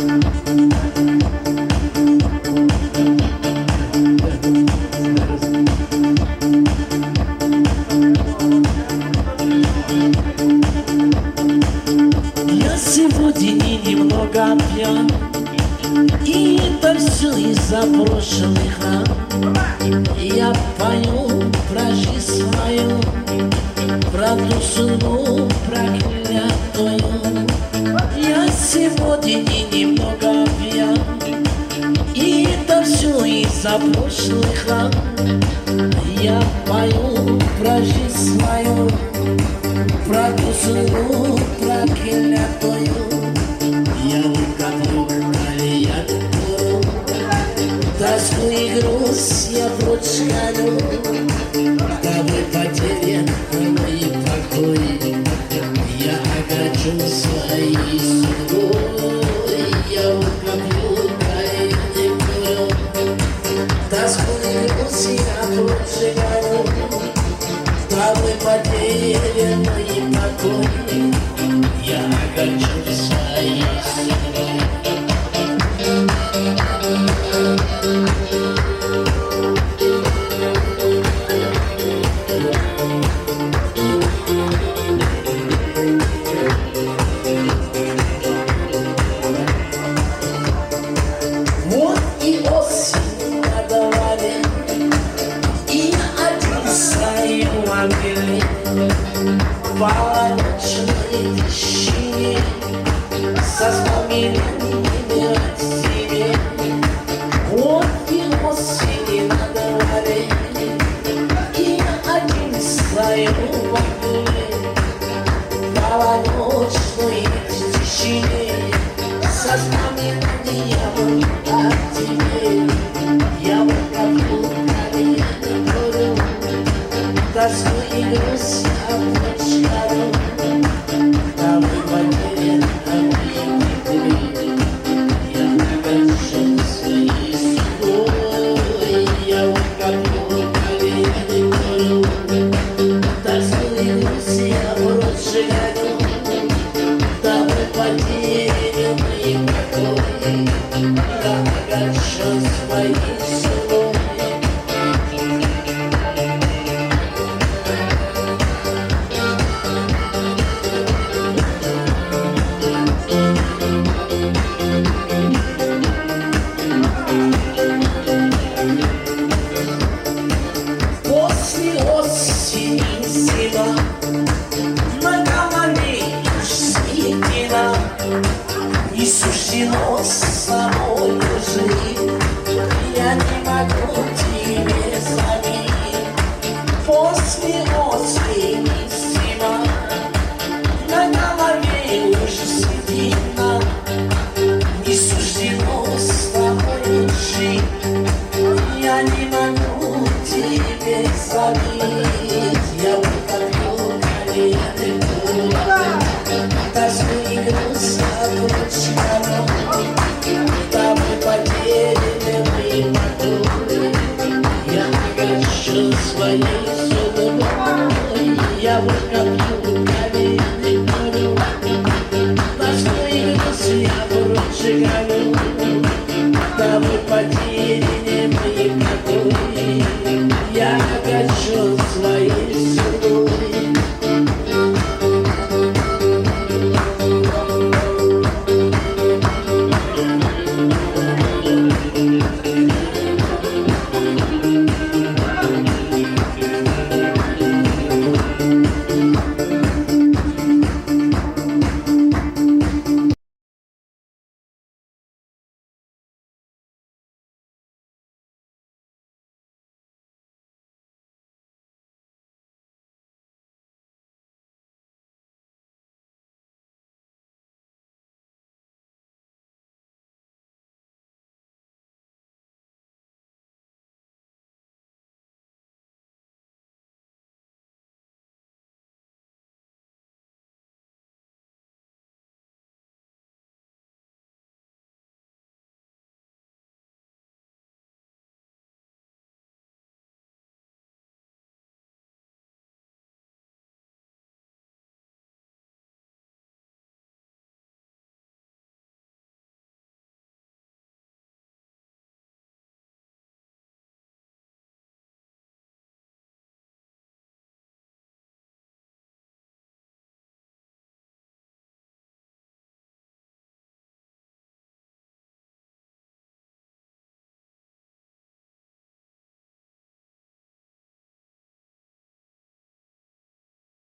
Я сегодня немного пьян, и это все из-за прошлых ран. Я пою про жизнь свою, про ту судьбу проклятую. Я сегодня немного пьян, и это все из-за прошлых ран. Я пою про жизнь свою, про ту судьбу проклятую. Я выкоплю клавиатуру, тоску и грусть я прочь гоню, дабы потерян мой покой. Я огорчу своей судьбой. Я выкоплю клавиатуру, тоску и грусть я прочь гоню, дабы потерян мой покой. Я огорчу своей судьбой. Вот и осень на дворе, и я один в своем ангеле полночной тишине со воспоминаниями о себе. Вот и осень на дворе, и я один в своем ангеле полночной тишине со воспоминаниями о тебе. Я выкоплю клавиатуру, тоску и грусть я прочь гоню, дабы потерян мой покой. Я огорчен своей судьбой. Я выкоплю клавиатуру, тоску и грусть я прочь гоню, дабы потерян мой покой. Я огорчен своей судьбой. После осени зима, на голове уж седина, не суждено со мною жить. Я не могу тебе заменить. После осени зима, на голове уж седина, не суждено с тобой жить. Я не могу тебе заменить. Я выкоплю клавиатуру, тоску и грусть я прочь гоню, дабы потерян мой покой. Я огорчен своей судьбой. Я выкоплю клавиатуру, тоску и грусть я прочь гоню, дабы потерян